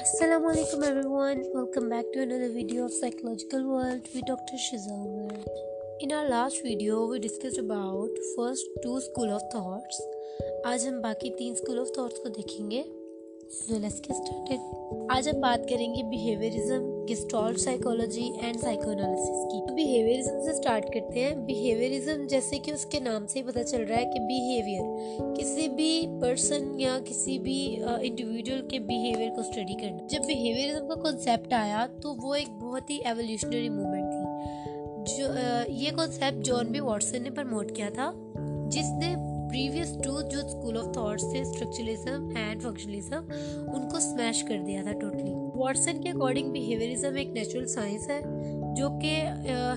Assalamualaikum everyone, welcome back to another video of Psychological World with Dr. Shizal. In our last video, we discussed about first two school of thoughts. आज हम बाकी तीन school of thoughts को देखेंगे. So let's get started. आज हम बात करेंगे behaviourism, gestalt psychology and psychoanalysis की. तो बिहेवियरिज्म से स्टार्ट करते हैं. बिहेवियरिज्म जैसे कि उसके नाम से ही पता चल रहा है कि बिहेवियर किसी भी पर्सन या किसी भी इंडिविजुअल के बिहेवियर को स्टडी करना. जब बिहेवियरिज्म का कॉन्सेप्ट आया तो वो एक बहुत ही एवोल्यूशनरी मूवमेंट थी. जो ये कॉन्सेप्ट जॉन बी वॉटसन ने प्रमोट किया था, जिसने प्रीवियस टू जो स्कूल ऑफ थॉट्स थे, स्ट्रक्चरलिज्म एंड फंक्शनलिज्म, उनको स्मैश कर दिया था टोटली. वॉटसन के अकॉर्डिंग बिहेवियरिज्म एक नेचुरल साइंस है जो कि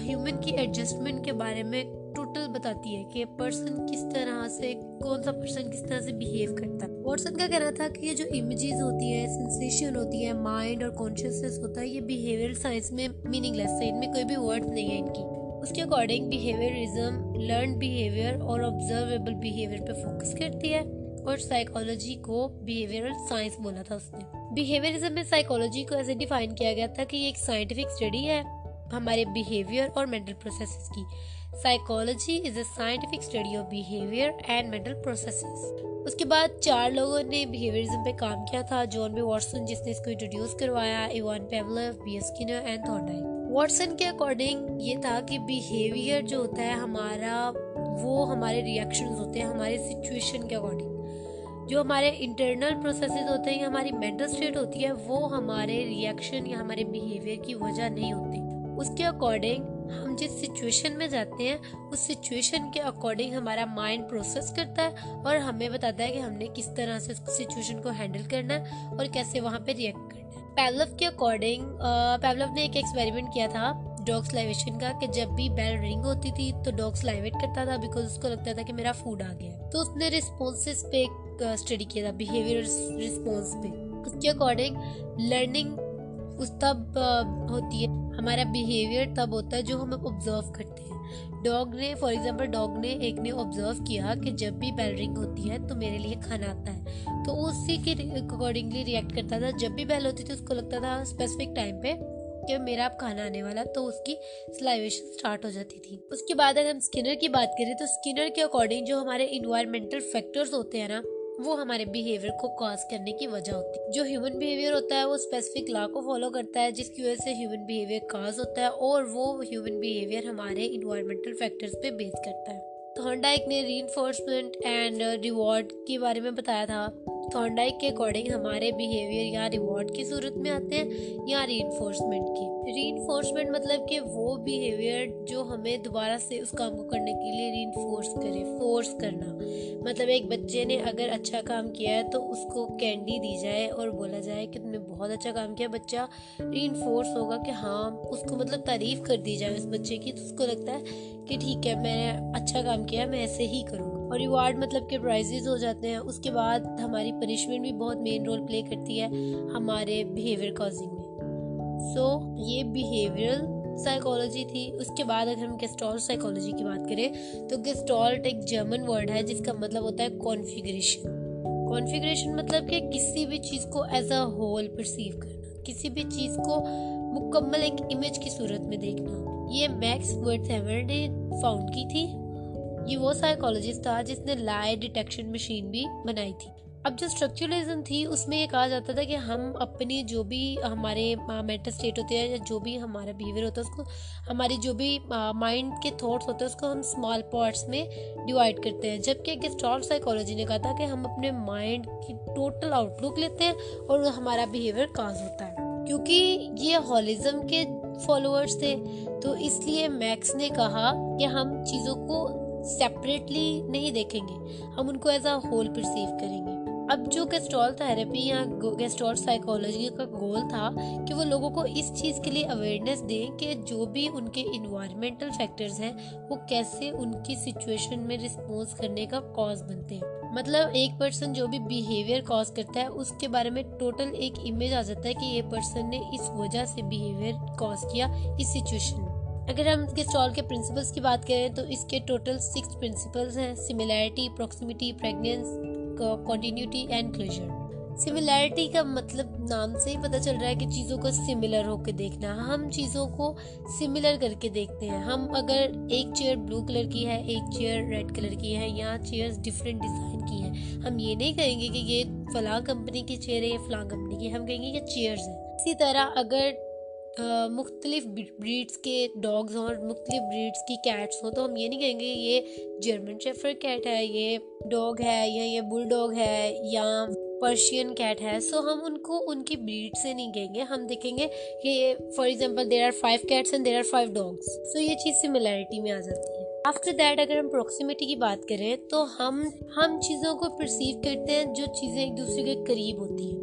ह्यूमन की एडजस्टमेंट के बारे में टोटल बताती है कि पर्सन किस तरह से, कौन सा पर्सन किस तरह से बिहेव करता है. वॉटसन का कहना था कि ये जो इमेजेस होती है, सेंसेशन होती है, माइंड और कॉन्शियसनेस होता है, ये बिहेवियरल साइंस में मीनिंगलेस है, इनमें कोई भी वर्ड नहीं है इनकी. उसके अकॉर्डिंग बिहेवियरिज्म लर्न बिहेवियर और ऑब्जर्वेबल बिहेवियर पे फोकस करती है और साइकोलॉजी को बिहेवियरल साइंस बोला था उसने. बिहेवियरिज्म में साइकोलॉजी को ऐसे डिफाइन किया गया था कि ये एक साइंटिफिक स्टडी है हमारे बिहेवियर और मेंटल प्रोसेसेस की. Psychology is a scientific study of behaviour and mental processes. उसके बाद चार लोगों ने बिहेवियरिज्म पे काम किया था. जॉन बी वॉटसन जिसने इसको इंट्रोड्यूस करवाया, Ivan Pavlov, B S Skinner and Thorndike. Watson के अकॉर्डिंग ये था कि बिहेवियर जो होता है हमारा, वो हमारे रिएक्शंस होते हैं हमारे सिचुएशन के अकॉर्डिंग. जो हमारे इंटरनल प्रोसेसेस होते हैं, हमारी मेंटल स्टेट होती है, वो हमारे रिएक्शन या हमारे बिहेवियर की वजह नहीं होती. उसके अकॉर्डिंग हम जिस सिचुएशन में जाते हैं उस सिचुएशन के अकॉर्डिंग हमारा माइंड प्रोसेस करता है और हमें बताता है कि हमने किस तरह से सिचुएशन को हैंडल करना है और कैसे वहाँ पे रिएक्ट करना है. पावलोव के अकॉर्डिंग, पावलोव ने एक एक्सपेरिमेंट किया था डॉग स्लाइवेशन का, कि जब भी बेल रिंग होती थी तो डॉग स्लाइवेट करता था बिकॉज उसको लगता था कि मेरा फूड आ गया. तो उसने रिस्पॉन्सेस पे एक स्टडी किया था, बिहेवियर रिस्पॉन्स पे. उसके अकॉर्डिंग लर्निंग उस तब होती है, हमारा बिहेवियर तब होता है जो हम ऑब्जर्व करते हैं. डॉग ने, फॉर एग्जांपल, एक ने ऑब्जर्व किया कि जब भी बेल रिंग होती है तो मेरे लिए खाना आता है, तो उसी के अकॉर्डिंगली रिएक्ट करता था. जब भी बेल होती थी उसको लगता था स्पेसिफिक टाइम पे कि मेरा अब खाना आने वाला, तो उसकी सलाइवेशन स्टार्ट हो जाती थी. उसके बाद अगर हम स्किनर की बात करें तो स्किनर के अकॉर्डिंग जो हमारे इन्वायरमेंटल फैक्टर्स होते हैं ना, वो हमारे बिहेवियर को कॉज करने की वजह होती है. जो ह्यूमन बिहेवियर होता है वो स्पेसिफिक लॉ को फॉलो करता है, जिसकी वजह से ह्यूमन बिहेवियर कॉज होता है और वो ह्यूमन बिहेवियर हमारे इन्वायरमेंटल फैक्टर्स पे बेस करता है. थॉर्नडाइक ने रीइंफोर्समेंट एंड रिवॉर्ड के बारे में बताया था. थॉर्नडाइक के अकॉर्डिंग हमारे बिहेवियर या रिवॉर्ड की सूरत में आते हैं या रीइंफोर्समेंट की. रीइंफोर्समेंट मतलब कि वो बिहेवियर जो हमें दोबारा से उस काम को करने के लिए रीइंफोर्स करे, फोर्स करना. मतलब एक बच्चे ने अगर अच्छा काम किया है तो उसको कैंडी दी जाए और बोला जाए कि तुमने बहुत अच्छा काम किया, बच्चा रीइंफोर्स होगा कि हाँ, उसको मतलब तारीफ कर दी जाए उस बच्चे की, तो उसको लगता है कि ठीक है, मैंने अच्छा काम किया, मैं ऐसे ही करूँगा. और रिवार्ड मतलब कि प्राइजेस हो जाते हैं. उसके बाद हमारी पनिशमेंट भी बहुत मेन रोल प्ले करती है हमारे बिहेवियर कॉजिंग में. सो ये बिहेवियरल साइकोलॉजी थी. उसके बाद अगर हम गेस्टाल्ट साइकोलॉजी की बात करें तो गेस्टाल्ट एक जर्मन वर्ड है जिसका मतलब होता है कॉन्फ़िगरेशन. कॉन्फ़िगरेशन मतलब कि किसी भी चीज़ को एज अ होल परसीव करना, किसी भी चीज़ को मुकम्मल एक इमेज की सूरत में देखना. ये मैक्स वर्थहेमर ने फाउंड की थी. ये वो साइकोलॉजिस्ट था जिसने लाई डिटेक्शन मशीन भी बनाई थी. अब जो स्ट्रक्चरलिज्म थी उसमें ये कहा जाता था कि हम अपनी जो भी हमारे मेंटल स्टेट होते हैं या जो भी हमारा बिहेवियर होता है उसको, हमारी जो भी माइंड के थॉट्स होते हैं उसको हम स्मॉल पार्ट्स में डिवाइड करते हैं. जबकि गेस्टाल्ट साइकोलॉजी ने कहा था कि हम अपने माइंड की टोटल आउटलुक लेते हैं और हमारा बिहेवियर काज होता है. क्योंकि ये हॉलिज्म के फॉलोअर्स थे तो इसलिए मैक्स ने कहा कि हम चीज़ों को सेपरेटली नहीं देखेंगे, हम उनको एज अ होल परसीव करेंगे. अब जो गेस्टाल्ट थेरेपी या गेस्टाल्ट साइकोलॉजी का गोल था कि वो लोगों को इस चीज़ के लिए अवेयरनेस दें कि जो भी उनके इन्वायरमेंटल फैक्टर्स हैं वो कैसे उनकी सिचुएशन में रिस्पॉन्स करने का कॉज बनते हैं. मतलब एक पर्सन जो भी बिहेवियर कॉज करता है उसके बारे में टोटल एक इमेज आ जाता है कि ये पर्सन ने इस वजह से बिहेवियर कॉज किया इस सिचुएशन में. अगर हम गेस्टाल्ट के प्रिंसिपल्स की बात करें तो इसके टोटल 6 प्रिंसिपल्स हैं: similarity, proximity, pregnance, continuity and closure. Similarity का मतलब नाम से ही पता चल रहा है कि चीज़ों को सिमिलर होकर देखना। हम चीज़ों को सिमिलर करके देखते हैं। हम अगर एक चेयर ब्लू कलर की है, एक चेयर रेड कलर की है, या चेयर्स डिफरेंट डिज़ाइन की हैं, हम ये नहीं कहेंगे कि ये फलां कंपनी की चेयर है, ये फलां कंपनी की, हम कहेंगे कि चेयर्स है। इसी तरह अगर मुख्तलिफ ब्रीड्स के डॉग्स और मुख्तलिफ ब्रीड्स की कैट्स हो, तो हम ये नहीं कहेंगे ये जर्मन शेफर्ड कैट है, ये डॉग है, या ये बुल डॉग है, या पर्शियन कैट है। सो हम उनको उनकी ब्रीड से नहीं कहेंगे, हम देखेंगे कि for example there are 5 cats and there are 5 dogs. So ये चीज़ सिमिलैरिटी में आ जाती है। आफ्टर दैट अगर हम प्रॉक्सिमिटी की बात करें तो हम चीज़ों को परसीव करते हैं जो चीज़ें एक दूसरे के करीब होती हैं।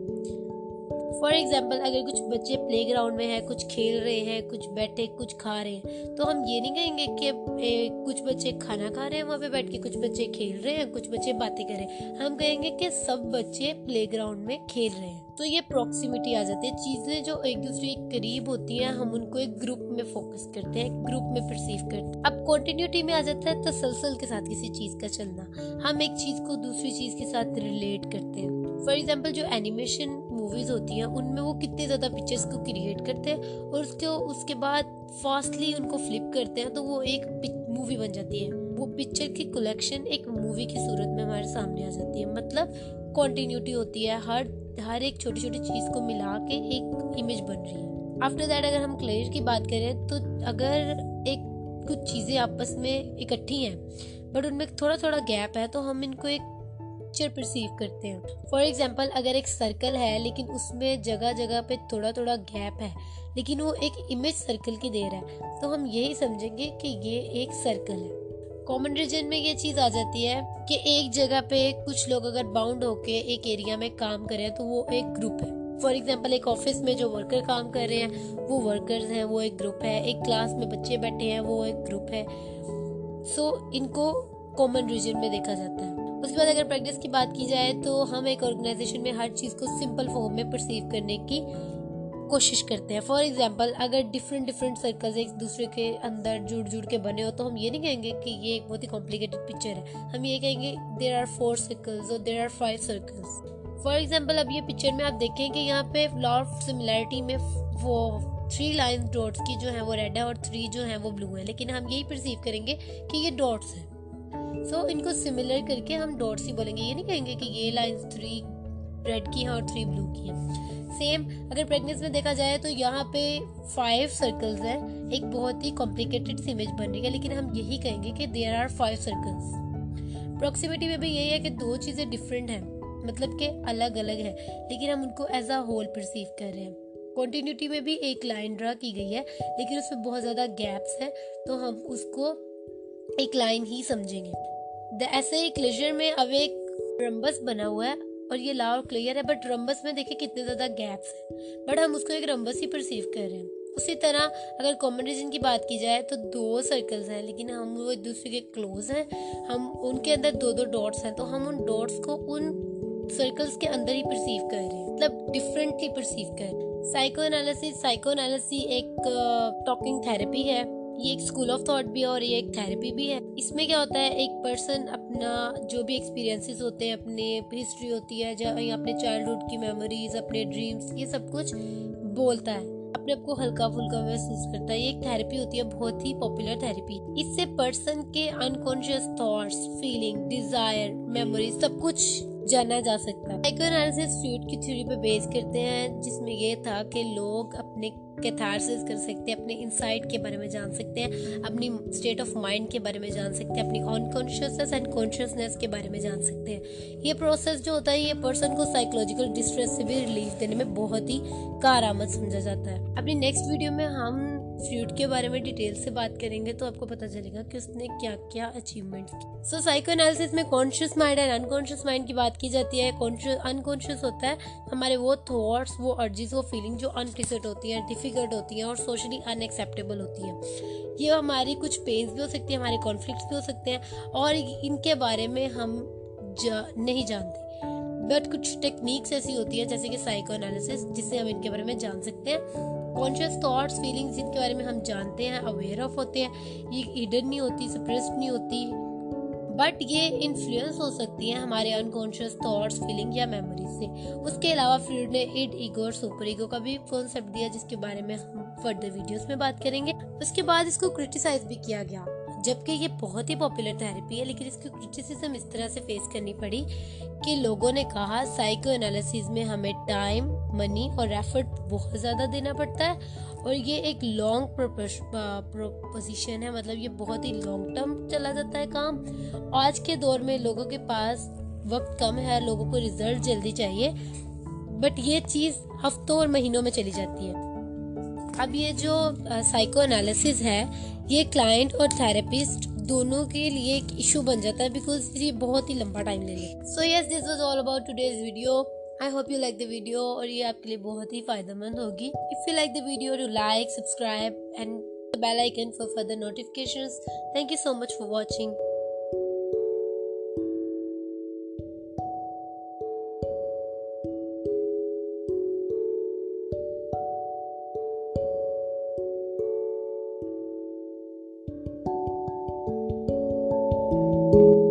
फॉर एग्जाम्पल अगर कुछ बच्चे प्ले ग्राउंड में है, कुछ खेल रहे हैं, कुछ बैठे कुछ खा रहे हैं, तो हम ये नहीं कहेंगे कि कुछ बच्चे खाना खा रहे हैं वहाँ पे बैठ के, कुछ बच्चे खेल रहे हैं, कुछ बच्चे बातें कर रहे हैं। हम कहेंगे कि सब बच्चे प्ले ग्राउंड में खेल रहे हैं। तो ये प्रॉक्सिमिटी आ जाती है। चीज़ें जो एक दूसरे के करीब होती हैं, हम उनको एक ग्रुप में फोकस करते हैं, ग्रुप में परसीव करते हैं। अब कॉन्टिन्यूटी में आ जाता है तसलसल के साथ किसी चीज़ का चलना। हम एक चीज़ को दूसरी चीज़ के साथ रिलेट करते हैं। फॉर एग्जाम्पल जो एनिमेशन मूवीज होती हैं उनमें वो कितने ज़्यादा पिक्चर्स को क्रिएट करते हैं और उसके बाद फास्टली उनको फ्लिप करते हैं, तो वो एक मूवी बन जाती है। वो पिक्चर की कलेक्शन एक मूवी की सूरत में हमारे सामने आ जाती है। मतलब कॉन्टिन्यूटी होती है, हर एक छोटी छोटी चीज़ को मिला के एक इमेज बन रही है। आफ्टर दैट अगर हम क्लेयर की बात करें तो अगर एक कुछ चीज़ें आपस में इकट्ठी हैं बट उनमें थोड़ा थोड़ा गैप है, तो हम इनको एक पिक्चर परसीव करते हैं। फॉर एग्जाम्पल अगर एक सर्कल है लेकिन उसमें जगह जगह पे थोड़ा थोड़ा गैप है, लेकिन वो एक इमेज सर्कल की दे रहा है, तो हम यही समझेंगे कि ये एक सर्कल है। कॉमन रीजन में ये चीज़ आ जाती है कि एक जगह पे कुछ लोग अगर बाउंड होके एक एरिया में काम करें तो वो एक ग्रुप है। फॉर एग्जाम्पल एक ऑफिस में जो वर्कर काम कर रहे हैं वो वर्कर्स हैं, वो एक ग्रुप है। एक क्लास में बच्चे बैठे हैं, वो एक ग्रुप है। सो इनको कॉमन रीजन में देखा जाता है। उसके बाद अगर प्रैक्टिस की बात की जाए तो हम एक ऑर्गेनाइजेशन में हर चीज़ को सिंपल फॉर्म में परसीव करने की कोशिश करते हैं। फॉर एग्जाम्पल अगर डिफरेंट सर्कल्स एक दूसरे के अंदर जुड़ के बने हो, तो हम ये नहीं कहेंगे कि ये एक बहुत ही कॉम्प्लिकेटेड पिक्चर है। हम ये कहेंगे देयर आर 4 सर्कल्स और there are 5 circles. For example अब ये पिक्चर में आप देखें कि यहाँ पे लॉ ऑफ सिमिलैरिटी में वो 3 लाइन डॉट्स की जो है वो रेड है और 3 जो है वो ब्लू है, लेकिन हम यही परसीव करेंगे कि ये डॉट्स है। सो इनको सिमिलर करके हम डॉट्स ही बोलेंगे, ये नहीं कहेंगे कि ये लाइंस 3 रेड की हैं और 3 ब्लू की हैं। सेम अगर प्रेगनेंस में देखा जाए तो यहाँ पे 5 सर्कल्स हैं, एक बहुत ही कॉम्प्लिकेटेड सी इमेज बन रही है, लेकिन हम यही कहेंगे कि देयर आर 5 सर्कल्स। प्रॉक्सिमिटी में भी यही है कि दो चीज़ें डिफरेंट हैं, मतलब कि अलग अलग है, लेकिन हम उनको एज अ होल परसीव कर रहे हैं। कॉन्टिन्यूटी में भी एक लाइन ड्रा की गई है लेकिन उसमें बहुत ज़्यादा गैप्स है, तो हम उसको एक लाइन ही समझेंगे। ऐसे ही क्लोजर में अब एक रम्बस बना हुआ है और ये लाउड क्लियर है, बट रम्बस में देखिए कितने ज़्यादा गैप्स हैं, बट हम उसको एक रम्बस ही परसीव कर रहे हैं। उसी तरह अगर कॉमन रीजन की बात की जाए तो 2 सर्कल्स हैं लेकिन हम वो एक दूसरे के क्लोज हैं, हम उनके अंदर 2 डॉट्स हैं, तो हम उन डॉट्स को उन सर्कल्स के अंदर ही परसीव कर रहे हैं, मतलब डिफरेंटली परसीव कर रहे हैं। साइको एनालिसिस एक टॉकिंग थेरेपी है। ये एक स्कूल ऑफ थॉट भी है और ये एक थेरेपी भी है। इसमें क्या होता है, एक पर्सन अपना जो भी एक्सपीरियंसेस होते हैं, अपने हिस्ट्री होती है या अपने चाइल्डहुड की मेमोरीज, अपने ड्रीम्स, ये सब कुछ बोलता है, अपने आप को हल्का फुल्का महसूस करता है। ये एक थेरेपी होती है, बहुत ही पॉपुलर थेरेपी। इससे पर्सन के unconscious thoughts, feeling, desire, memory सब कुछ जाना जा सकता है। साइको एनालिसिस फ्रूड की थ्योरी पे बेस करते हैं, जिसमें ये था कि लोग अपने कैथारसिस कर सकते हैं, अपने इनसाइट के बारे में जान सकते हैं, अपनी स्टेट ऑफ माइंड के बारे में जान सकते हैं, अपनी अनकॉन्शियसनेस एंड कॉन्शियसनेस के बारे में जान सकते हैं। ये प्रोसेस जो होता है ये पर्सन को साइकोलॉजिकल डिस्ट्रेस से भी रिलीफ देने में बहुत ही कारआमद समझा जाता है। अपनी नेक्स्ट वीडियो में हम फ्रूड के बारे में डिटेल से बात करेंगे, तो आपको पता चलेगा कि उसने क्या क्या अचीवमेंट्स की। सो साइको एनालिसिस में conscious mind and unconscious mind की बात की जाती है। अनकॉन्शियस होता है हमारे वो थॉट्स, वो अर्जीज, वो फीलिंग जो अनप्लीजेंट होती हैं, डिफिकल्ट होती हैं और सोशली अनएक्सेप्टेबल होती हैं। ये हमारी कुछ पेन्स भी हो सकती है, हमारे कॉन्फ्लिक्ट्स भी हो सकते हैं और इनके बारे में हम नहीं जानते, बट कुछ टेक्निक्स ऐसी होती है जैसे कि साइको एनालिसिस, जिससे हम इनके बारे में जान सकते हैं। कॉन्शियस थॉट्स, फीलिंग्स, जिनके बारे में हम जानते हैं, अवेयर ऑफ होते हैं, ये हिडन नहीं होती, सप्रेस्ड नहीं होती, बट ये इन्फ्लुएंस हो सकती है हमारे अनकॉन्शियस थॉट्स, फीलिंग या मेमोरी से। उसके अलावा फ्रूड ने इड, ईगो और सुपर ईगो का भी कॉन्सेप्ट दिया, जिसके बारे में हम फर्दर वीडियोस में बात करेंगे। उसके बाद इसको क्रिटिसाइज भी किया गया, जबकि ये बहुत ही पॉपुलर थेरेपी है, लेकिन इसकी क्रिटिसिज्म इस तरह से फेस करनी पड़ी कि लोगों ने कहा साइको एनालिसिस में हमें टाइम, मनी और एफर्ट बहुत ज़्यादा देना पड़ता है और ये एक लॉन्ग प्रोपोजिशन है, मतलब ये बहुत ही लॉन्ग टर्म चला जाता है काम। आज के दौर में लोगों के पास वक्त कम है, लोगों को रिजल्ट जल्दी चाहिए, बट ये चीज़ हफ्तों और महीनों में चली जाती है। अब ये जो साइको एनालिसिस है, ये क्लाइंट और थेरेपिस्ट दोनों के लिए एक इशू बन जाता है, बिकॉज ये बहुत ही लंबा टाइम ले लेता है। So yes, this was all about today's video. I hope you like the video और ये आपके लिए बहुत ही फायदेमंद होगी। If you like the video, do like, subscribe and the bell icon for further notifications. Thank you so much for watching. Thank you.